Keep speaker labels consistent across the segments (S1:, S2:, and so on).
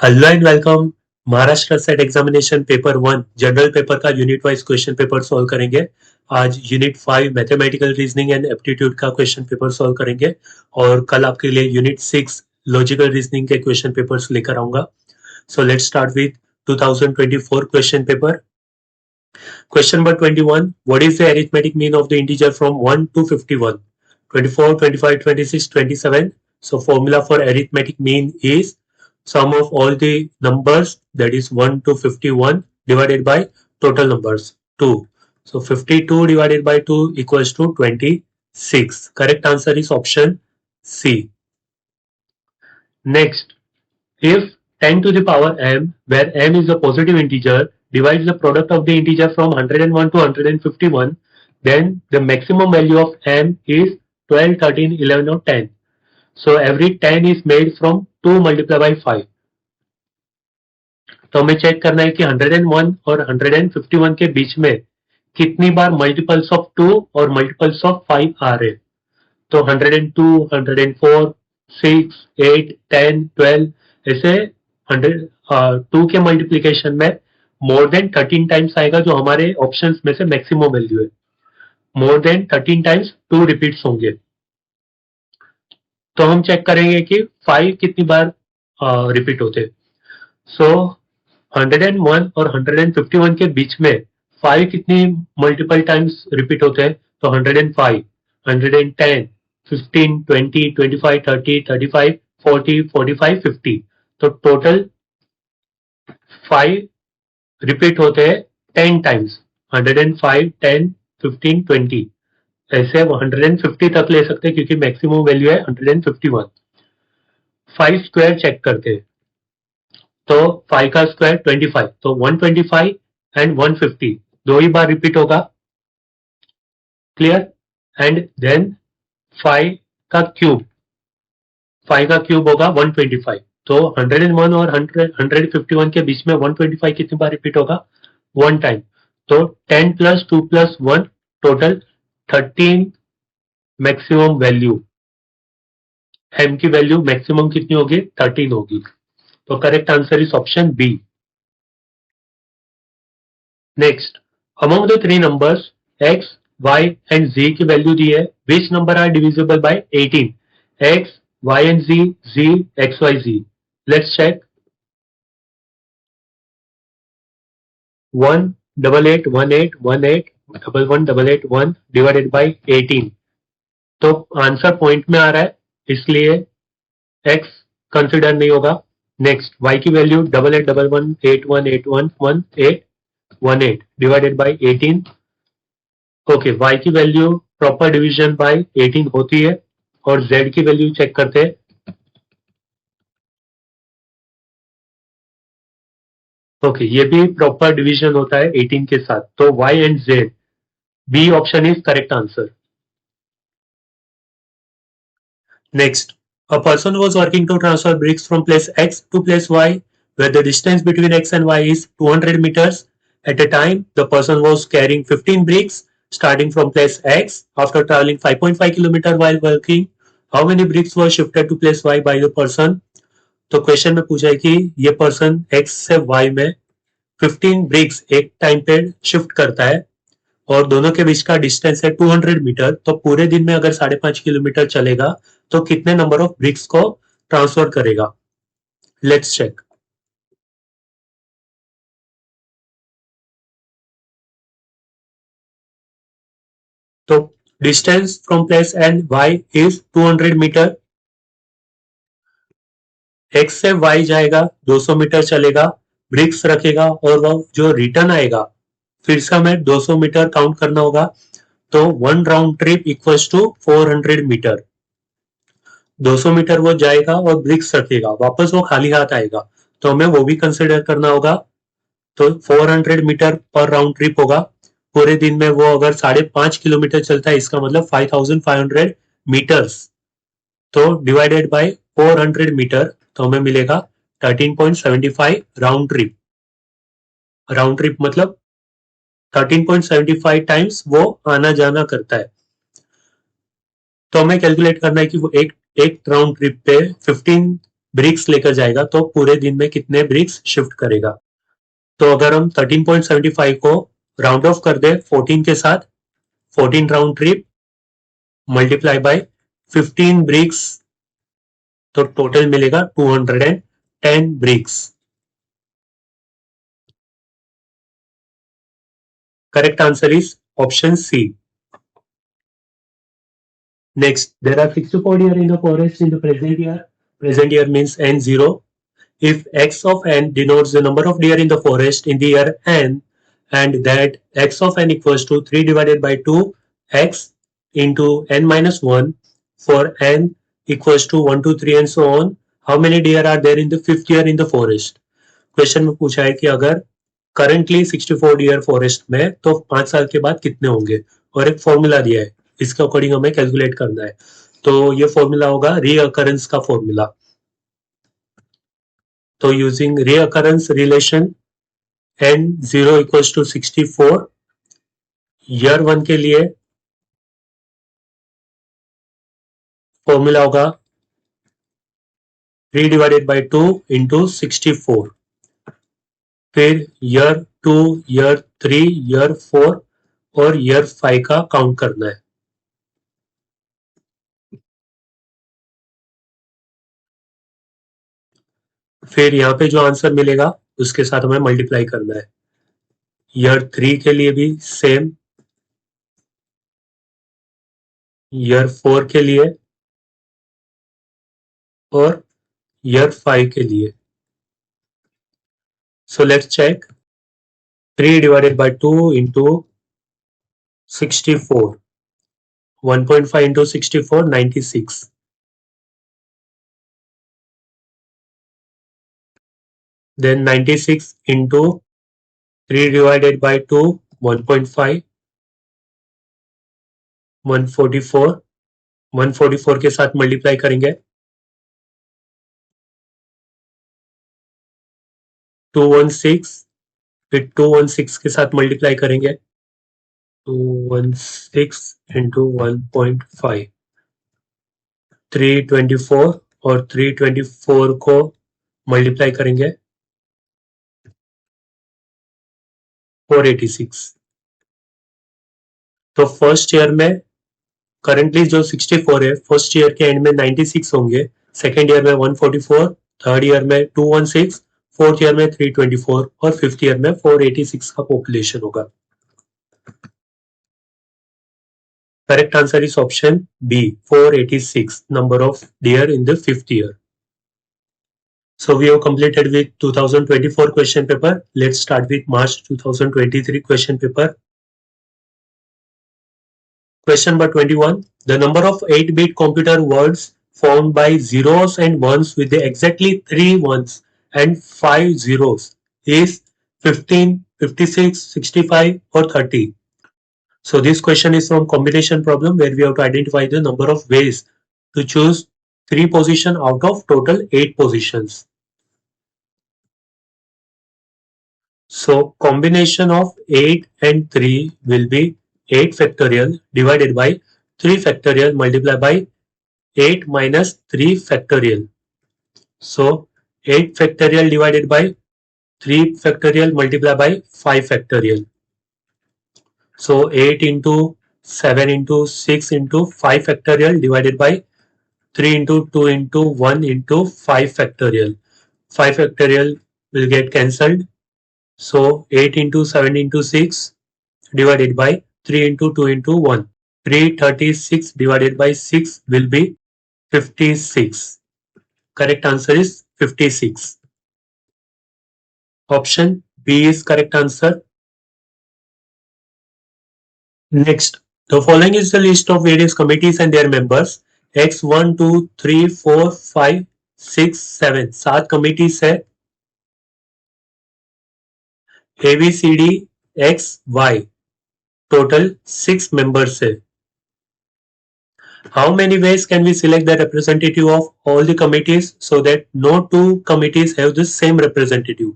S1: Hello and welcome. Maharashtra SET examination paper 1 general paper का unit wise question paper solve करेंगे। आज unit 5 mathematical reasoning and aptitude का question paper solve करेंगे और कल आपके लिए यूनिट 6 लॉजिकल रीजनिंग के क्वेश्चन पेपर्स लेकर आऊंगा। So let's start with 2024 question paper. Question number 21, what is the arithmetic mean of the integer from 1 to 51? 24, 25, 26, 27. So formula for arithmetic mean is sum of all the numbers, that is 1 to 51, divided by total numbers 2. So 52 divided by 2 equals to 26. Correct answer is option C. Next, if 10 to the power m, where m is a positive integer, divides the product of the integer from 101 to 151, then the maximum value of m is 12, 13, 11 or 10. So every 10 is made from 2 multiplied by 5. तो हमें check करना है कि 101 और 151 के बीच में कितनी बार multiples of 2 और मल्टीपल्स ऑफ 5 आ रहे। तो 102, 104, 6, 8, 10, 12 ऐसे 2 के मल्टीप्लीकेशन में मोर देन 13 टाइम्स आएगा, जो हमारे ऑप्शंस में से मैक्सिमम वैल्यू है। मोर देन 13 टाइम्स 2 रिपीट्स होंगे। तो हम चेक करेंगे कि 5 कितनी बार रिपीट होते। सो 101 और 151 के बीच में 5 कितनी मल्टीपल टाइम्स रिपीट होते हैं। तो 105, 110, 15, 20, 25, 30, 35, 40, 45, 50। तो टोटल 5 रिपीट होते हैं 10 टाइम्स। 105, 10, 15, 20 ऐसे 150 तक ले सकते हैं, क्योंकि मैक्सिमम वैल्यू है 151। 5 स्क्वायर चेक करते हैं। तो 5 का स्क्वायर 25, तो 125 एंड 150 दो ही बार रिपीट होगा। क्लियर। एंड देन 5 का क्यूब, 5 का क्यूब होगा 125। तो 101 और 151 के बीच में 125 कितनी बार रिपीट होगा? 1 टाइम। तो 10 plus 2 plus 1 total 13 maximum value. m की वैल्यू मैक्सिमम कितनी होगी? 13 होगी। तो correct answer is option B. Next, among the 3 numbers x, y and z की वैल्यू दी है। Which number are divisible by 18? x, y and z, x, y, z। Let's check. 1, 88, 18, 18, 11, 88, 1 divided by 18। तो answer point में आ रहा है, इसलिए x consider नहीं होगा। नेक्स्ट, y की value 88, 11, 81, 81, 18, 18 divided by 18। Okay, y की वैल्यू प्रॉपर डिवीजन बाय 18 होती है। और z की वैल्यू चेक करते हैं। ओके, ये भी प्रॉपर डिवीजन होता है 18 के साथ। तो y and z, B option is correct answer. Next, a person was working to transfer bricks from place X to place Y, where the distance between X and Y is 200 meters. At a time, the person was carrying 15 bricks starting from place X. After traveling 5.5 km while working, how many bricks were shifted to place Y by the person? तो question में पूछा है कि ये person X से Y में 15 BRICS एक time पे शिफ्ट करता है और दोनों के बीच का डिस्टेंस है 200 मीटर। तो पूरे दिन में अगर 5.5 किलोमीटर चलेगा तो कितने नंबर ऑफ ब्रिक्स को ट्रांसफर करेगा? Let's check. तो distance from place and Y is 200 metre. X से वाई जाएगा, 200 मीटर चलेगा, ब्रिक्स रखेगा और वो जो रिटर्न आएगा फिर से हमें 200 मीटर काउंट करना होगा। तो 1 round trip equals to 400 metre. 200 metre वो जाएगा और ब्रिक्स रखेगा, वापस वो खाली हाथ आएगा, तो हमें वो भी कंसिडर करना होगा। तो 400 मीटर पर राउंड ट्रिप होगा। पूरे दिन में वो अगर 5.5 किलोमीटर चलता है, इसका मतलब 5500 मीटर्स। तो डिवाइडेड बाय 400 मीटर, तो हमें मिलेगा 13.75 राउंड ट्रिप। राउंड ट्रिप मतलब 13.75 टाइम्स वो आना जाना करता है। तो हमें कैलकुलेट करना है कि वो एक राउंड ट्रिप पे 15 ब्रिक्स लेकर जाएगा तो पूरे दिन में कितने ब्रिक्स शिफ्ट करेगा। तो अगर हम 13.75 को राउंड ऑफ कर दे 14 के साथ, 14 round trip multiply by 15 bricks, तो टोटल मिलेगा 210 bricks. Correct answer is option C. Next, there are 64 deer in the forest in the present year. Present year means N0. If x of n denotes the number of deer in the forest in the year n, and that x of n equals to 3 divided by 2 x into n minus 1 for n equals to 1, 2, 3 and so on, how many deer are there in the fifth year in the forest? Question में पूछा है कि अगर currently 64 dear forest में तो 5 साल के बाद कितने होंगे, और एक फॉर्मूला दिया है, इसके अकॉर्डिंग हमें कैलकुलेट करना है। तो ये फॉर्मूला होगा रीअकरेंस का फॉर्मूला। तो using recurrence relation n0 equals to 64, year 1 के लिए फॉर्मूला होगा 3 डिवाइडेड बाई 2 इंटू 64, फिर ईयर 2, ईयर 3, ईयर 4 और ईयर 5 का काउंट करना है। फिर यहाँ पे जो आंसर मिलेगा उसके साथ हमें मल्टीप्लाई करना है। ईयर 3 के लिए भी सेम, ईयर 4 के लिए और ईयर 5 के लिए। So let's check. 3 divided by 2 into 64, 1.5 into 64, 96, then 96 into 3 divided by 2, 1.5, 144, 144 के साथ मल्टीप्लाई करेंगे, 216, फिर 216 के साथ मल्टीप्लाई करेंगे, 216 इंटू 1.5, 324 और 324 को मल्टीप्लाई करेंगे 486। तो फर्स्ट ईयर में करंटली जो 64 है, फर्स्ट ईयर के एंड में 96 होंगे, सेकेंड ईयर में 144, थर्ड ईयर में 216, फोर्थ ईयर में 324 और फिफ्थ ईयर में 486 का पॉपुलेशन होगा। Correct answer is option B, 486 number of deer in the fifth year. So we have completed with 2024 question paper. Let's start with March 2023 question paper. Question number 21. The number of 8-bit computer words formed by zeros and ones with the exactly 3 ones and 5 zeros is 15, 56, 65 or 30. So this question is from combination problem where we have to identify the number of ways to choose 3 positions out of total 8 positions. So combination of 8 and 3 will be 8 factorial divided by 3 factorial multiplied by 8 minus 3 factorial. So 8 factorial divided by 3 factorial multiplied by 5 factorial. So 8 into 7 into 6 into 5 factorial divided by 3 into 2 into 1 into 5 factorial. 5 factorial will get cancelled. So 8 into 7 into 6 divided by 3 into 2 into 1. 336 divided by 6 will be 56. Correct answer is 56. Option B is correct answer. Next, the following is the list of various committees and their members. X 1, 2, 3, 4, 5, 6, 7. 7 committees है. A, B, C, D, X, Y. Total 6 members है. How many ways can we select the representative of all the committees so that no 2 committees have the same representative?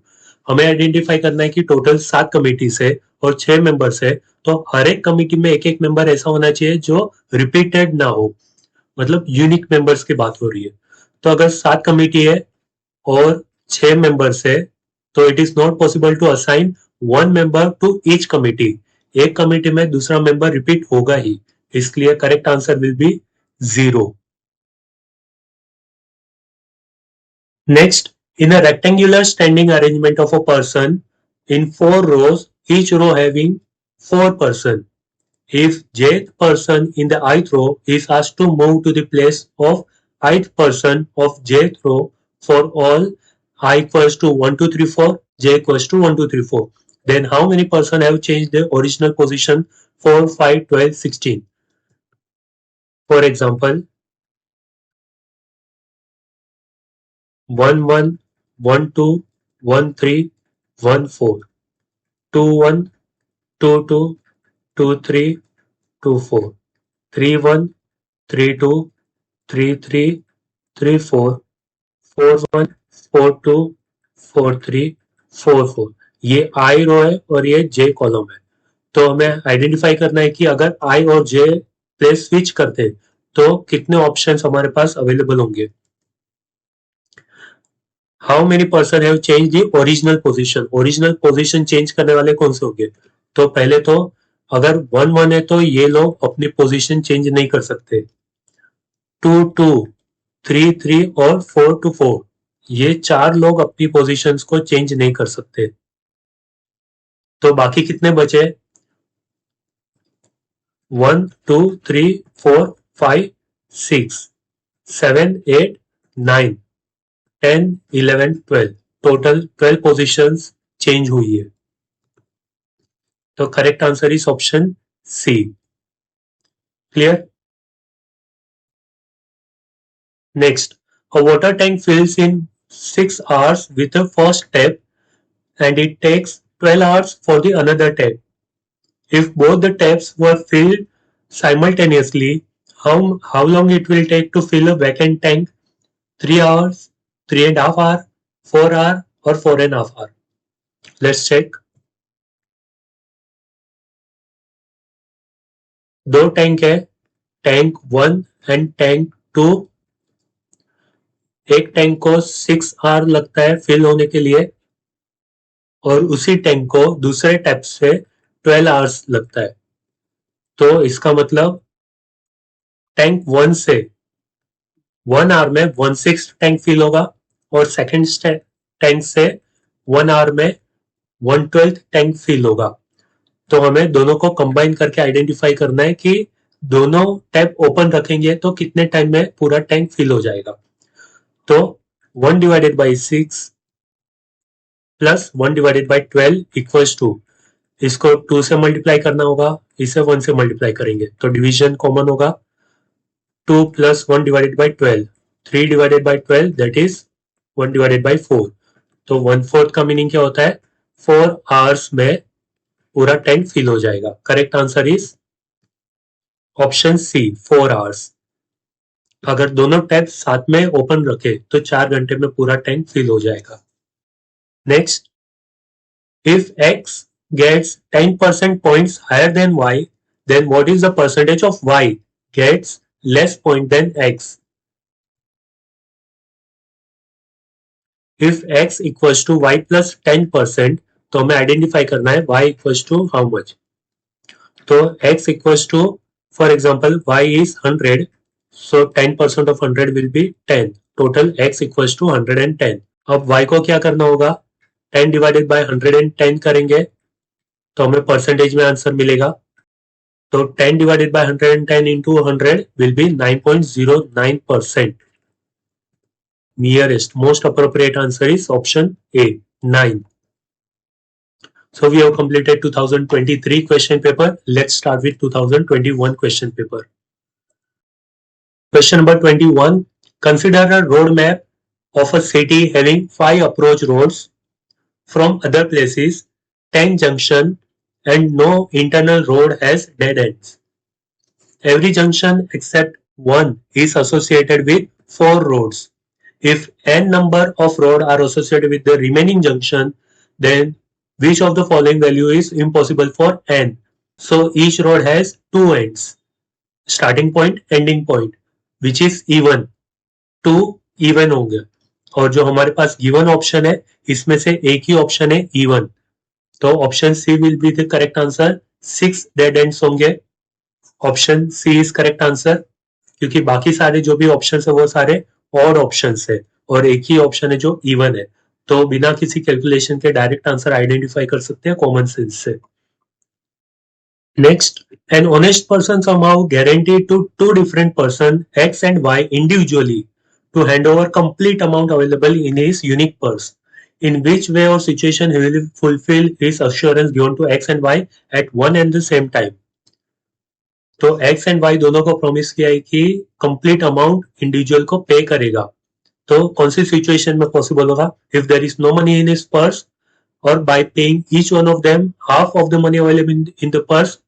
S1: हमें identify करना है कि total 7 committees है और 6 members है, तो हर एक कमिटी में एक एक मेंबर ऐसा होना चाहिए जो रिपीटेड ना हो, मतलब यूनिक मेंबर्स की बात हो रही है। तो अगर 7 कमिटी है और 6 मेंबर्स है तो it is not possible to assign 1 member to each committee. एक कमिटी में दूसरा मेंबर रिपीट होगा ही, इसलिए correct answer will be 0. Next, in a rectangular standing arrangement of a person in 4 rows, each row having 4 person. If jth person in the ith row is asked to move to the place of ith person of jth row for all I equals to 1, 2, 3, 4, j equals to 1, 2, 3, 4, then how many person have changed their original position 4, 5, 12, 16? For example, 1, 1, 1, 2, 1, 3, 1, 4. 2, 1, 2, 2, 2, 3, 2, 4, 3, 1, 3, 2, 3, 3, 3, 4, 4, 1, 4, 2, 4, 3, 4, 4. ये आई रो है और ये जे column है. तो हमें identify करना है कि अगर आई और जे प्लेस स्विच करते हैं तो कितने ऑप्शंस हमारे पास अवेलेबल होंगे. How many person have change the original position. Original position change करने वाले कौन से होंगे. तो पहले तो अगर 1, 1 है तो ये लोग अपनी पोजीशन चेंज नहीं कर सकते. 2, 2, 3, 3 और 4 to 4 ये 4 लोग अपनी पोजीशंस को चेंज नहीं कर सकते. तो बाकी कितने बचे. 1, 2, 3, 4, 5, 6, 7, 8, 9, 10, 11, 12. टोटल 12 पोजीशंस चेंज हुई है. तो correct answer is option C. Clear. Next, a water tank fills in 6 hours with the first tap and it takes 12 hours for the another tap. If both the taps were filled simultaneously, how long it will take to fill a vacant tank? 3 hours, 3.5 hours, 4 hours or 4.5 hours? Let's check. दो tank है, tank 1 and tank 2. एक tank को 6 our लगता है fill होने के लिए और उसी टैंक को दूसरे टैप से 12 आवर्स लगता है. तो इसका मतलब टैंक 1 से 1 आवर में 1/6 टैंक फिल होगा और सेकेंड टैंक से 1 आवर में 1/12 टैंक फिल होगा. तो हमें दोनों को कंबाइन करके आइडेंटिफाई करना है कि दोनों टैप ओपन रखेंगे तो कितने टाइम में पूरा टैंक फिल हो जाएगा. तो 1 divided by 6 plus 1 divided by 12 equals to, इसको 2 से मल्टीप्लाई करना होगा, इसे 1 से मल्टीप्लाई करेंगे तो डिवीजन कॉमन होगा. 2 plus 1 divided by 12, 3 divided by 12 that is 1 divided by 4. तो 1/4 का मीनिंग क्या होता है. 4 आवर्स में पूरा टैंक फिल हो जाएगा. Correct answer is option C 4 hours. अगर दोनों टैप साथ में ओपन रखे तो 4 घंटे में पूरा टैंक फिल हो जाएगा. Next, if x gets 10% points higher than y, then what is the percentage of y gets less point than x? If x equals to y plus 10%, तो हमें आइडेंटिफाई करना है y equals to how much. तो x equals to, for example, y is 100, so 10% of 100 will be 10. Total x equals to 110. अब y को क्या करना होगा. 10 divided by 110 करेंगे तो हमें परसेंटेज में आंसर मिलेगा. तो 10 divided by 110 into 100 will be 9.09%. Nearest, most appropriate answer is option A, 9. So we have completed 2023 question paper. Let's start with 2021 question paper. Question number 21. Consider a road map of a city having 5 approach roads from other places, 10 junction and no internal road has dead ends. Every junction except one is associated with 4 roads. If n number of roads are associated with the remaining junction, then which of the following value is impossible for n? So each road has 2 ends, starting point, ending point, which is even 2 even होंगे, और जो हमारे पास given option है इसमें से एक ही option है इवन, तो option C will be the correct answer. 6 dead ends होंगे, option C is correct answer, क्योंकि बाकी सारे जो भी ऑप्शन है वो सारे और ऑप्शन है, और एक ही ऑप्शन है जो इवन है, तो बिना किसी कैलकुलेशन के डायरेक्ट आंसर आइडेंटिफाई कर सकते हैं कॉमन सेंस से। Next, an honest person somehow guaranteed to two different person X and Y individually to hand over complete amount available in his unique purse. In which way or situation he will fulfill his assurance given to X and Y at one and the same time? तो X and Y दोनों को promise किया है कि complete amount individual को पे करेगा, तो कौन सी सिचुएशन में पॉसिबल होगा? If there is no money in his purse, और by paying each one of them half of the money available in the purse,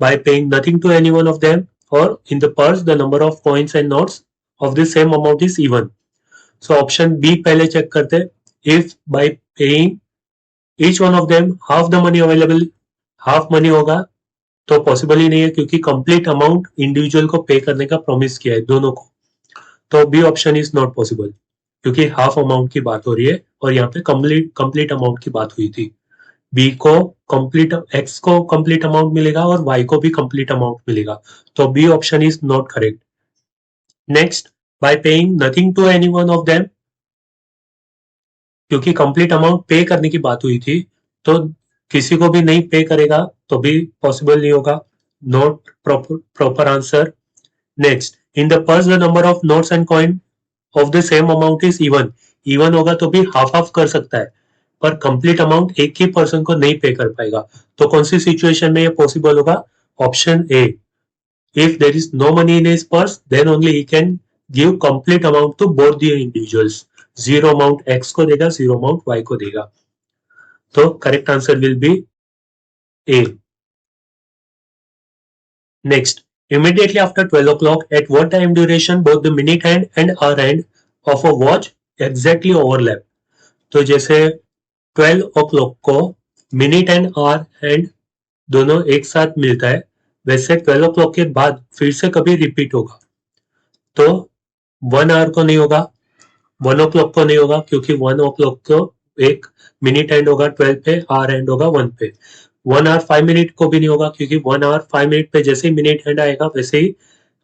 S1: by paying nothing to any one of them, or in the purse the number of coins and notes of the same amount is even. So option B पहले check करते, if by paying each one of them half the money available, half money होगा तो possible ही नहीं है, क्योंकि complete amount individual को पे करने का प्रॉमिस किया है दोनों को, तो B option is not possible, क्योंकि हाफ अमाउंट की बात हो रही है और यहाँ पे कंप्लीट अमाउंट की बात हुई थी। बी को कंप्लीट, एक्स को कंप्लीट अमाउंट मिलेगा और वाई को भी कंप्लीट अमाउंट मिलेगा, तो B option is not correct. Next, by paying nothing to any one of them, क्योंकि कंप्लीट अमाउंट पे करने की बात हुई थी, तो किसी को भी नहीं पे करेगा तो भी पॉसिबल नहीं होगा, not proper answer. Next, in the purse the number of notes and coin of the same amount is even, even होगा तो भी हाफ हाफ कर सकता है, पर कंप्लीट अमाउंट एक ही पर्सन को नहीं पे कर पाएगा, तो कौन सी सिचुएशन में ये पॉसिबल होगा? Option A, if there is no money in his purse then only he can give complete amount to both the individuals, zero amount X को देगा, जीरो अमाउंट वाई को देगा, तो correct answer will be A. Next, immediately after 12 o'clock, at what time duration both the minute hand and hour hand of a watch exactly overlap? तो जैसे 12 o'clock को minute and our hand दोनों एक साथ मिलता है, वैसे 12 o'clock के बाद फिर से कभी रिपीट होगा, तो 1 आवर को नहीं होगा, 1 o'clock को नहीं होगा, क्योंकि 1 o'clock को एक मिनट एंड होगा 12 पे, आवर एंड होगा 1 पे। 1 आवर 5 मिनट को भी नहीं होगा, क्योंकि 1 आवर 5 मिनट पे जैसे ही मिनट हैंड आएगा वैसे ही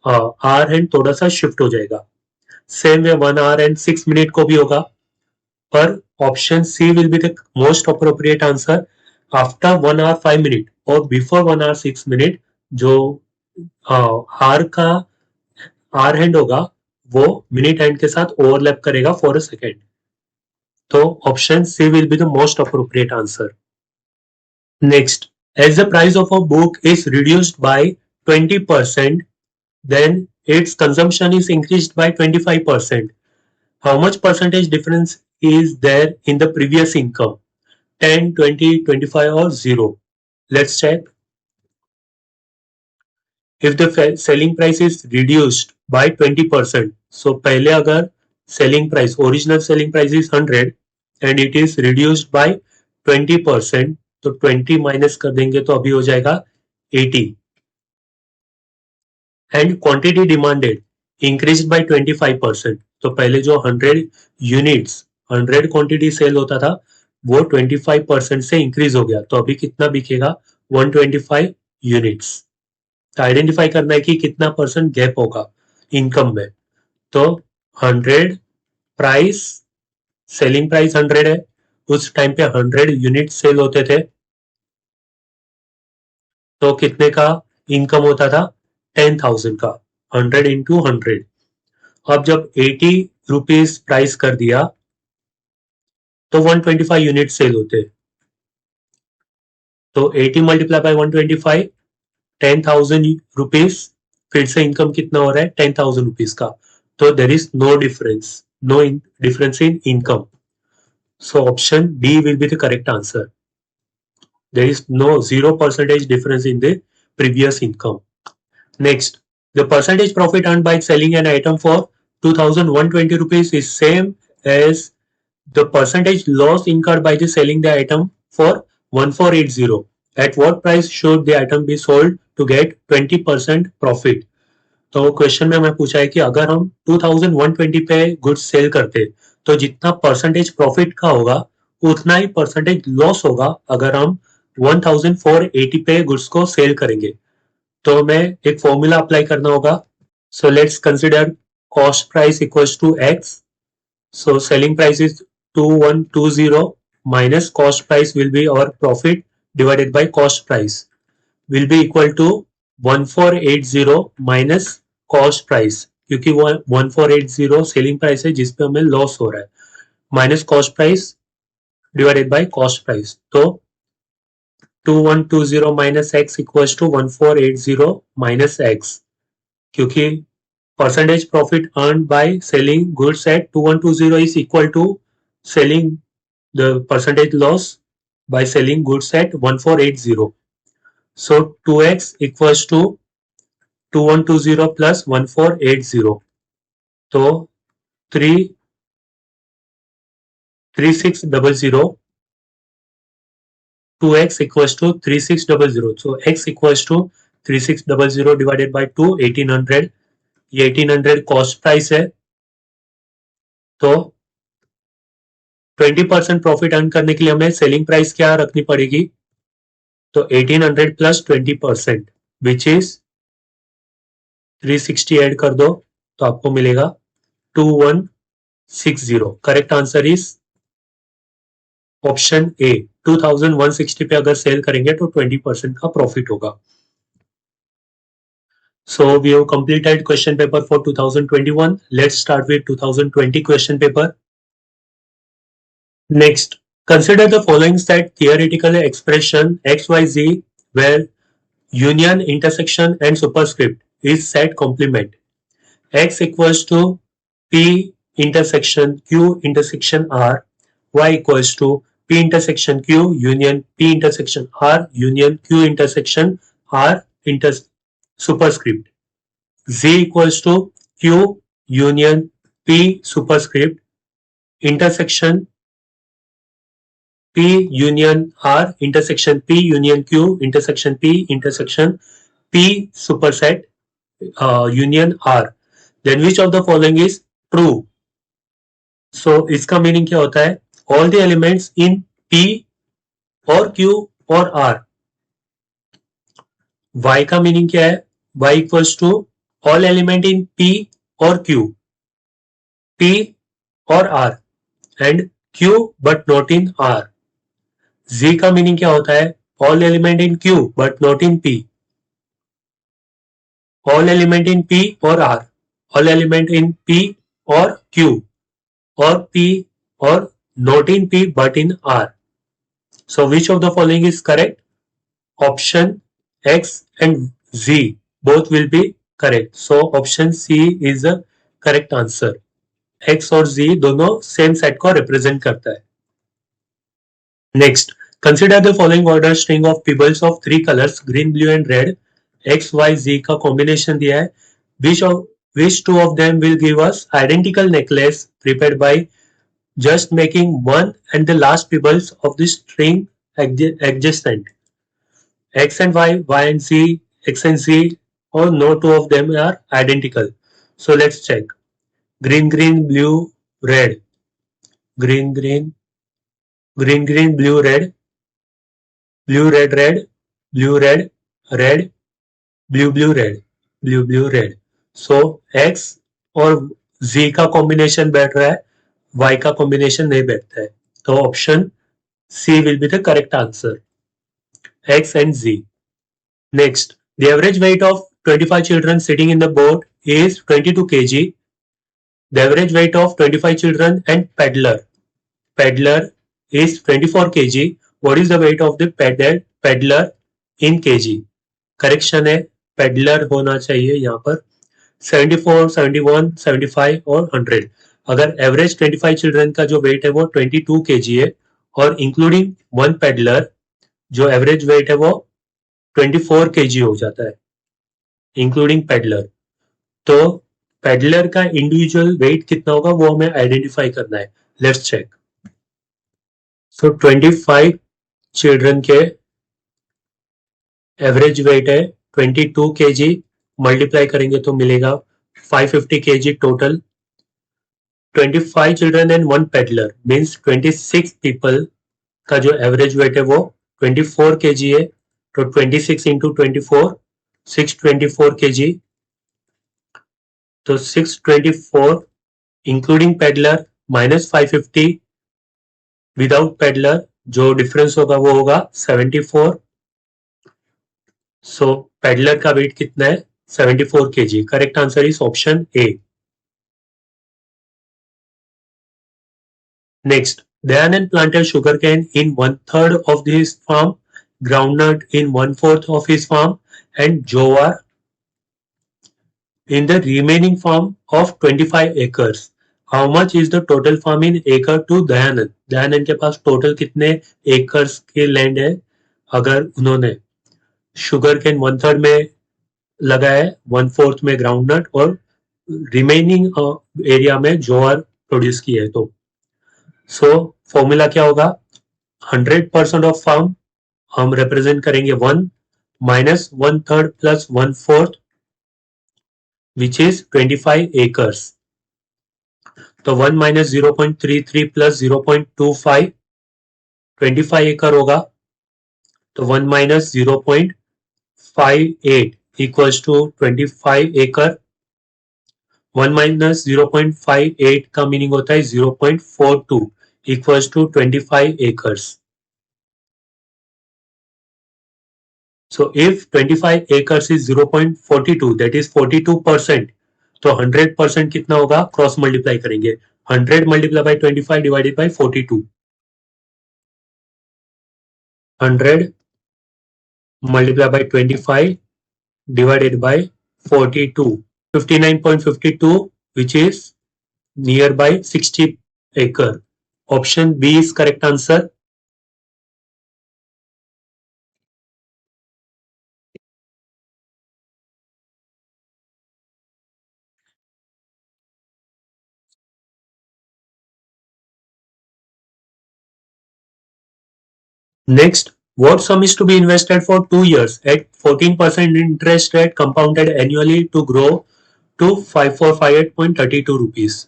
S1: आवर हैंड थोड़ा सा शिफ्ट हो जाएगा। Same way 1 hour and 6 minute को भी होगा, पर option C will be the most appropriate answer. After 1 hour 5 minute और बिफोर 1 आवर 6 मिनट जो हार का आर हैंड होगा वो मिनट हैंड के साथ ओवरलैप करेगा फॉर अ सेकेंड, तो option C will be the most appropriate answer. Next, as the price of a book is reduced by 20%, then its consumption is increased by 25%. How much percentage difference is there in the previous income? 10, 20, 25 or 0? Let's check. If the selling price is reduced by 20%, so पहले अगर selling price, original selling price is 100 and it is reduced by 20%, तो 20 minus कर देंगे तो अभी हो जाएगा 80, and quantity demanded increase by 25%, तो पहले जो 100 यूनिट्स 100 क्वांटिटी सेल होता था वो 25% से इंक्रीज हो गया, तो अभी कितना बिकेगा? 125 यूनिट्स। तो आइडेंटिफाई करना है कि कितना परसेंट गैप होगा इनकम में, तो 100 प्राइस, सेलिंग प्राइस 100 है, उस टाइम पे 100 यूनिट सेल होते थे, तो कितने का इनकम होता था? 10,000 का, 100 इंटू 100। अब जब 80 रुपीज प्राइस कर दिया तो 125 यूनिट सेल होते, तो 80 मल्टीप्लाई बाय 125, 10,000 रुपीज, फिर से इनकम कितना हो रहा है? 10,000 रुपीज का, तो there is no difference, no difference in income, so option D will be the correct answer. There is no 0% difference in the previous income. Next, the percentage profit earned by selling an item for 2,120 rupees is same as the percentage loss incurred by the selling the item for 1,480. At what price should the item be sold to get 20% profit? तो question में हमें पूछा है कि अगर हम 2120 पे goods sale करते तो जितना परसेंटेज प्रॉफिट का होगा उतना ही परसेंटेज लॉस होगा अगर हम 1480 पे गुड्स को सेल करेंगे। तो हमें एक फॉर्मूला अप्लाई करना होगा। So let's consider cost price equals to x. So selling price is 2120 minus cost price will be our profit divided by cost price will be equal to 1480 minus cost price, क्योंकि वो 1480 selling price है जिसपे हमें loss हो रहा है, minus cost price divided by cost price. तो 2120 minus x equals to 1480 minus x, क्योंकि percentage profit earned by selling goods at 2120 is equal to selling the percentage loss by selling goods at 1480. So 2x equals to 2120 plus 1480. So 3600. 2x equals to 3600. So x equals to 3600 divided by 2, 1800. ये 1800 cost price है। तो 20% profit earn करने के लिए हमें selling price क्या रखनी पड़ेगी? तो 1800 प्लस 20% विच इज 360 ऐड कर दो तो आपको मिलेगा 2160। Correct answer is option A. 2160 पे अगर सेल करेंगे तो 20% का प्रॉफिट होगा। So we have completed question paper for 2021. Let's start with 2020 question paper. Next, consider the following set theoretical expression xyz where union, intersection and superscript is set complement. X equals to P intersection Q intersection R. Y equals to P intersection Q union P intersection R union Q intersection R superscript. Z equals to Q union P superscript intersection P union R intersection P union Q intersection P intersection P superset union R. Then which of the following is true? So इसका meaning क्या होता है? All the elements in P or Q or R. Y का meaning क्या है? Y equals to all element in P or Q, P or R and Q but not in R. Z का meaning क्या होता है? All element in Q but not in P. All element in P or R. All element in P or Q or P or not in P but in R. So which of the following is correct? Option X and Z both will be correct. So option C is the correct answer. X और Z दोनों same set को represent करता है। Next, consider the following order string of pebbles of three colors green, blue and red. X, Y, Z का combination दिया है. Which two of them will give us identical necklace prepared by just making one and the last pebbles of the string adjacent? X and Y, Y and Z, X and Z, or no two of them are identical. So let's check. Green, green, blue, red. Green, green, green, green, blue, red. Blue, red, red. Blue, red, red. Blue, blue, red. Blue, blue, red. So X और Z का combination बैठ रहा है, Y का combination नहीं बैठता है। तो option C will be the correct answer. X and Z. Next, the average weight of 25 children sitting in the boat is 22 kg. The average weight of 25 children and paddler is 24 kg. What is the weight of the paddler in kg? Correction है, peddler होना चाहिए यहाँ पर 74, 71, 75 और 100। अगर average 25 children का जो wait है वो 22 kg है और इंक्लूडिंग वन पेडलर जो एवरेज वेट है वो 24 kg हो जाता है इंक्लूडिंग पेडलर। तो पेडलर का इंडिविजुअल वेट कितना होगा वो हमें आइडेंटिफाई करना है। Let's check. सो 25 चिल्ड्रन के एवरेज वेट है 22 kg मल्टीप्लाई करेंगे तो मिलेगा 550 kg total. 25 children and 1 peddler means 26 people का जो एवरेज वेट है वो 24 kg है. तो 26 इंटू 24 624 kg. तो 624 including peddler minus 550 without peddler, जो डिफरेंस होगा वो होगा 74. सो पेडलर का वेट कितना है 74 kg. Correct answer is option A. Next, Dayanand planted sugarcane in 1/3 of his farm, groundnut in 1/4 of his farm, and jowar in the remaining farm of 25 acres. How much is the total farm in acre to Dayanand? Dayanand के पास total कितने acres के land है अगर उन्होंने sugar cane 1/3 में लगाया है, 1/4 में ग्राउंडनट और रिमेनिंग एरिया में ज्वार प्रोड्यूस किया है. तो सो फॉर्मूला क्या होगा 100% ऑफ फार्म हम रिप्रेजेंट करेंगे 1 minus 1/3 plus 1/4 which is 25 acres. तो 1 माइनस 0.33 प्लस 0.25 25 एकड़ होगा. तो 1 माइनस 0.58 इक्वल्स टू 25 एकड़. 1 माइनस 0.58 का मीनिंग होता है 0.42 equals to 25 acres. So if 25 acres is 0.42, that is 42%. तो 100% कितना होगा क्रॉस मल्टीप्लाई करेंगे 100 multiply by 25 divided by 42. 100 multiply by 25 divided by 42. 59.52 which is nearby 60 acre. Option B is correct answer. Next, what sum is to be invested for 2 years at 14% interest rate compounded annually to grow to 5458.32 rupees.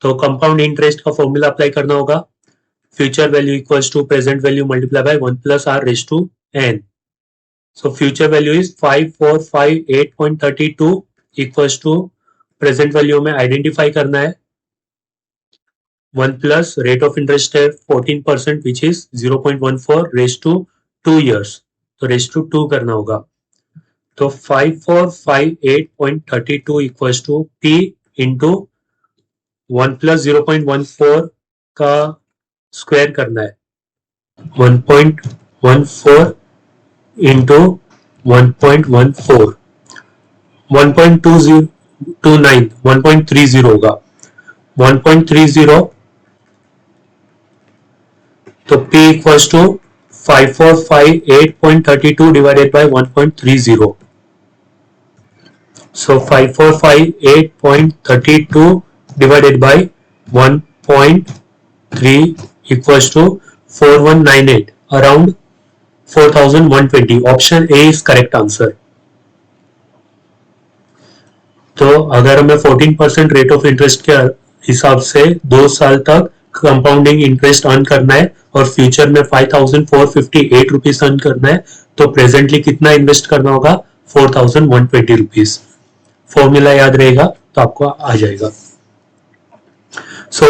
S1: तो compound interest का formula apply करना होगा. Future value equals to present value multiply by 1 plus R raise to N. So future value is 5458.32 equals to present value में identify करना है 1 plus rate of interest है 14% which is 0.14 raise to 2 years. तो raise to 2 करना होगा. तो 5458.32 equals to P into 1 plus 0.14 का square करना है 1.14 इंटू 1.14 1.229 1.30 होगा 1.30. तो P equals to 5458.32 divided by 1.30. So 5458.32 divided by 1.3 equals to 4198, around 4120. Option A is correct answer. तो अगर हमें 14% रेट ऑफ इंटरेस्ट के हिसाब से 2 साल तक कंपाउंडिंग इंटरेस्ट अर्न करना है और फ्यूचर में 5458 रुपीज अर्न करना है, तो प्रेजेंटली कितना इन्वेस्ट करना होगा 4120 रुपीज. फॉर्मूला याद रहेगा तो आपको आ जाएगा. So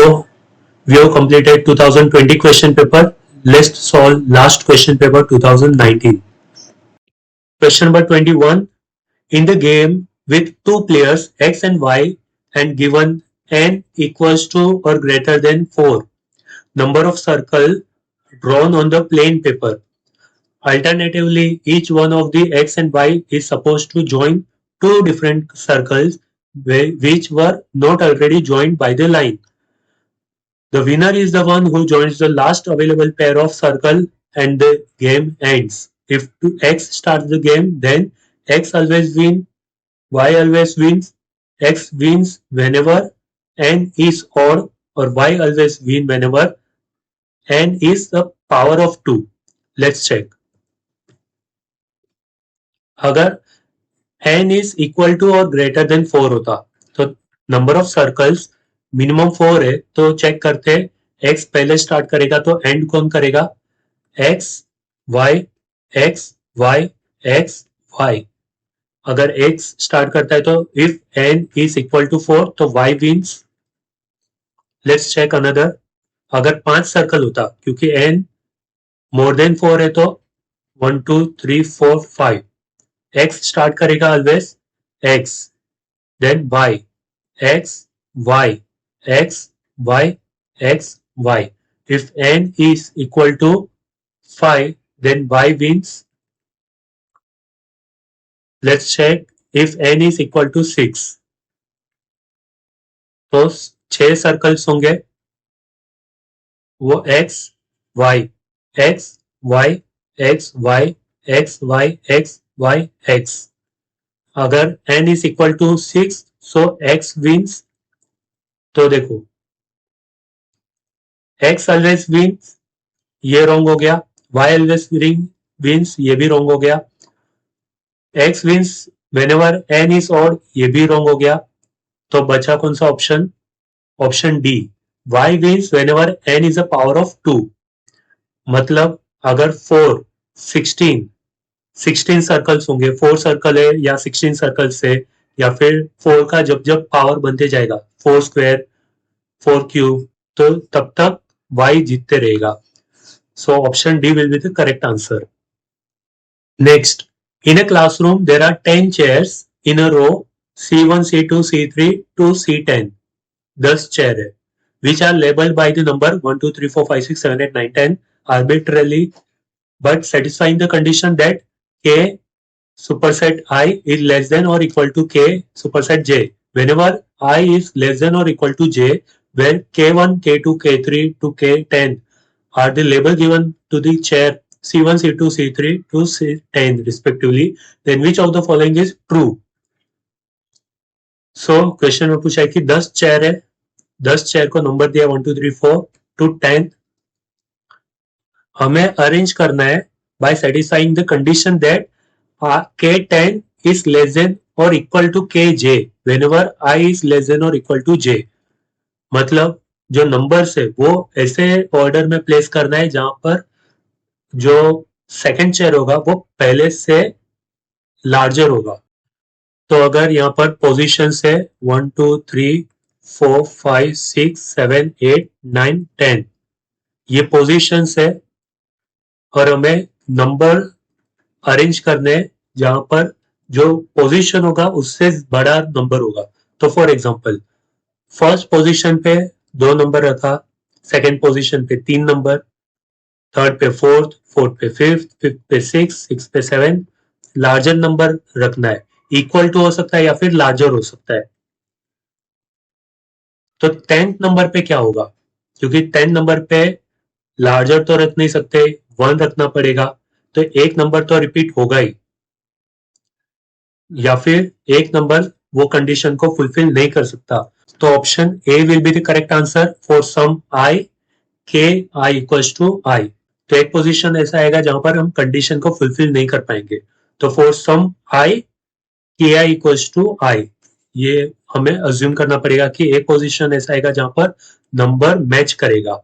S1: we have completed 2020 question paper. Let's solve last question paper 2019. Question number 21. In the game with 2 players X and Y and given n equals to or greater than 4 number of circle drawn on the plain paper. Alternatively, each one of the X and Y is supposed to join 2 different circles which were not already joined by the line. The winner is the one who joins the last available pair of circle and the game ends. If X starts the game, then X always wins, Y always wins, X wins whenever N is odd, or Y always wins whenever N is the power of 2. Let's check. अगर n is equal to और greater than 4 होता तो number of circles minimum 4 है, तो check करते हैं x पहले start करेगा तो एंड कौन करेगा, x y x y x y। अगर x स्टार्ट करता है तो if n is equal to 4 तो y wins. Let's check another, अगर 5 सर्कल होता क्योंकि n मोर देन 4 है तो 1 2 3 4 5, x स्टार्ट करेगा always x, then y x y x y x y। If n is equal to 5 then y wins। Let's check if n is equal to 6 तो 6 circles होंगे, वो x y x y x y x y x y x। अगर n is equal to 6 so x wins। तो देखो x always wins, ये wrong हो गया, y always wins, ये भी रॉन्ग हो गया, x wins whenever n is odd, ये भी रॉन्ग हो गया। तो बचा कौन सा option, option D, y wins whenever n is a power of 2। मतलब अगर 4 16 सर्कल्स होंगे, 4 सर्कल है या 16 सर्कल से, या फिर 4 का जब जब पावर बनते जाएगा 4 स्क्वायर 4 क्यूब, तो तब तक y जीतते रहेगा। So option D will be the correct answer. Next, in a classroom there are 10 chairs in a row, C1 C2 C3 to C10, 10 chair है which are labeled by the number 1 2 3 4 5 6 7 8 9 10 arbitrarily but satisfying the condition that k superset I is less than or equal to k superset j whenever I is less than or equal to j, where k1 k2 k3 to k10 are the label given to the chair C1 C2 C3 to C10 respectively, then which of the following is true? So question में पूछा है कि 10 chair है, 10 chair को number दिया 1 2 3 4 to 10, हमें arrange करना है by satisfying the condition that k10 is less than or equal to kj whenever I is less than or equal to j। मतलब जो नंबर्स है वो ऐसे ऑर्डर में प्लेस करना है जहां पर जो सेकंड चेयर होगा वो पहले से लार्जर होगा। तो अगर यहाँ पर पोजीशन है 1 2 3 4 5 6 7 8 9 10, ये पोजीशन है और हमें नंबर अरेंज करने जहां पर जो पोजीशन होगा उससे बड़ा नंबर होगा। तो फॉर एग्जांपल फर्स्ट पोजीशन पे 2 नंबर रखा, सेकंड पोजीशन पे 3 नंबर, थर्ड पे फोर्थ, फोर्थ पे फिफ्थ, फिफ्थ पे सिक्स पे 7, लार्जर नंबर रखना है, इक्वल टू हो सकता है या फिर लार्जर हो सकता है। तो 10th नंबर पे क्या होगा, क्योंकि 10 नंबर पे लार्जर तो रख नहीं सकते, 1 रखना पड़ेगा, तो एक नंबर तो रिपीट होगा ही, या फिर एक नंबर वो कंडीशन को फुलफिल नहीं कर सकता। तो option A will be the correct answer for sum I K I equals to आई। तो एक पोजीशन ऐसा आएगा जहां पर हम कंडीशन को फुलफिल नहीं कर पाएंगे। तो for sum I K I equals to आई, ये हमें अज्यूम करना पड़ेगा कि एक पोजीशन ऐसा आएगा जहां पर नंबर मैच करेगा।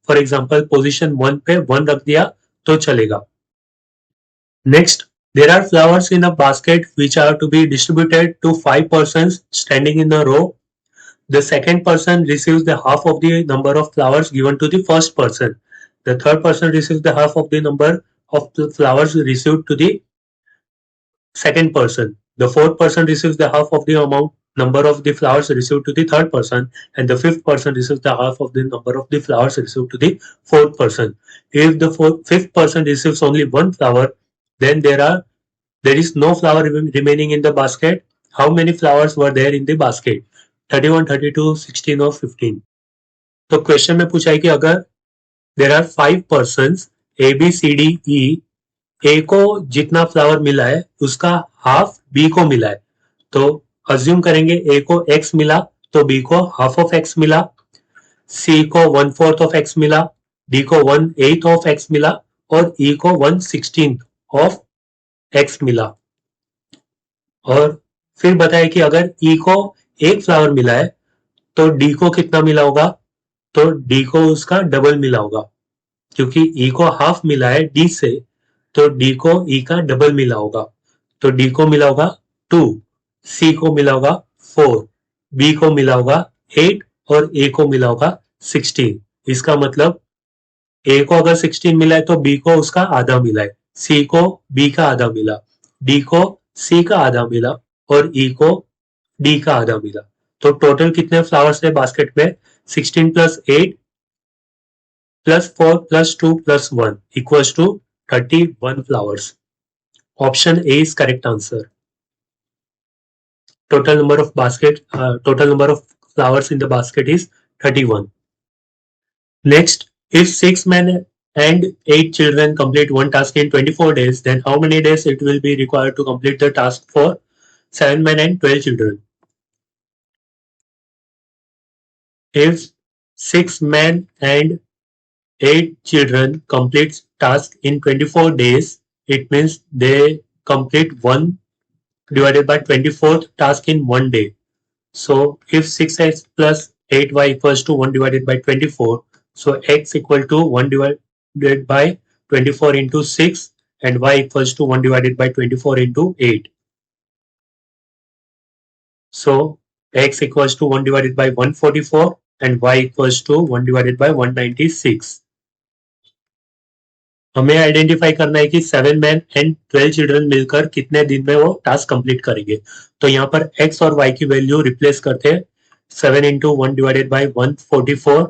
S1: फॉर एग्जांपल पोजीशन 1 पे 1 रख दिया तो चलेगा। Next, there are flowers in a basket which are to be distributed to 5 persons standing in a row. The second person receives the half of the number of flowers given to the first person. The third person receives the half of the number of the flowers received to the second person. The fourth person receives the half of the number of the flowers received to the third person, and the fifth person receives the half of the number of the flowers received to the fourth person. If the fifth person receives only 1 flower, then there is no flower remaining in the basket. How many flowers were there in the basket? 31, 32, 16 or 15? तो question में पूछा है कि अगर there are 5 persons A B C D E, A को जितना flower मिला है उसका हाफ B को मिला है, तो अज्यूम करेंगे A को X मिला तो B को हाफ ऑफ X मिला, C को 1/4 ऑफ X मिला, D को 1/8 ऑफ X मिला और E को 1/16 ऑफ X मिला। और फिर बताया कि अगर ई को एक फ्लावर मिला है तो डी को कितना मिला होगा, तो डी को उसका डबल मिला होगा, क्योंकि ई को हाफ मिला है डी से, तो डी को ई का डबल मिला होगा। तो डी को मिला होगा 2, सी को मिला होगा 4, बी को मिला होगा 8 और ए को मिला होगा 16। इसका मतलब ए को अगर 16 मिला है तो बी को उसका आधा मिला है, सी को बी का आधा मिला, डी को सी का आधा मिला और ई को डी का आधा मिला। तो टोटल कितने फ्लावर्स है बास्केट में, 16 plus 8 plus 4 plus 2 plus 1 equals to 31 flowers. Option A is correct answer. Total number of flowers in the basket is 31. Next, if 6 men and 8 children complete one task in 24 days, then how many days it will be required to complete the task for 7 men and 12 children? If 6 men and 8 children complete task in 24 days, it means they complete 1 divided by 24th task in 1 day. So if 6x plus 8y equals to 1 divided by 24, so x equal to 1 divided by 24 into 6 and y equals to 1 divided by 24 into 8. So x equals to 1 divided by 144 and y equals to 1 divided by 196. हमें identify करना है कि 7 man and 12 children मिलकर कितने दिन में वो task complete करेंगे। तो यहाँ पर x और y की वैल्यू रिप्लेस करते हैं, 7 into 1 divided by 144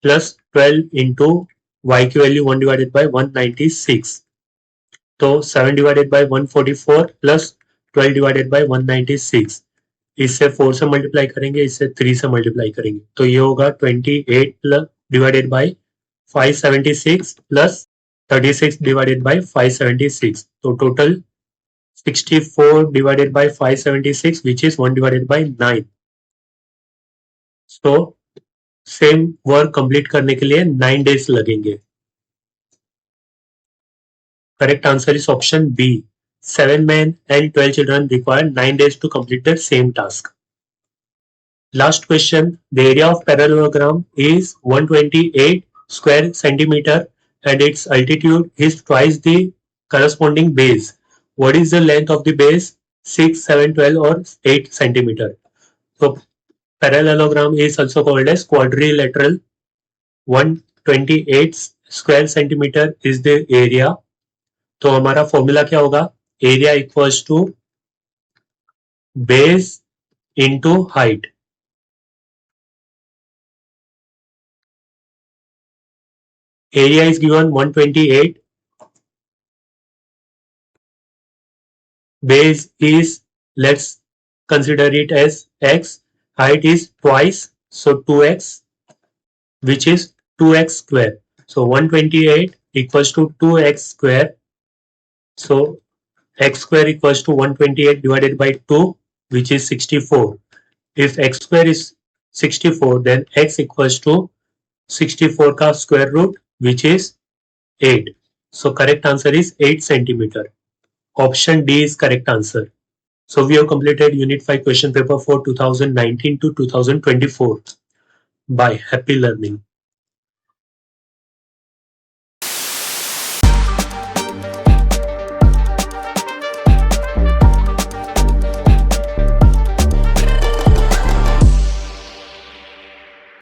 S1: plus 12 into y की वैल्यू 1 डिवाइडेड बाई 196। तो 7 divided by 144 plus 12 divided by 196, इससे 4 से मल्टीप्लाई करेंगे, इससे 3 से मल्टीप्लाई करेंगे, तो ये होगा 28 plus divided by 576 plus 36 divided by 576. So total 64 divided by 576, which is 1 divided by 9. So same work complete करने के लिए 9 days लगेंगे. Correct answer is option B. 7 men and 12 children require 9 days to complete the same task. Last question. The area of parallelogram is 128 square centimeter and its altitude is twice the corresponding base. What is the length of the base? 6, 7, 12 or 8 centimeter. So parallelogram is also called as quadrilateral. 128 square centimeter is the area. तो हमारा formula क्या होगा? Area equals to base into height. Area is given 128. Base is, let's consider it as x. Height is twice, so 2x, which is 2x square. So 128 equals to 2x square. So x square equals to 128 divided by 2, which is 64. If x square is 64, then x equals to 64 का square root, which is 8. So correct answer is 8 centimeter. Option D is correct answer. So we have completed Unit 5 question paper for 2019 to 2024. Bye. Happy learning.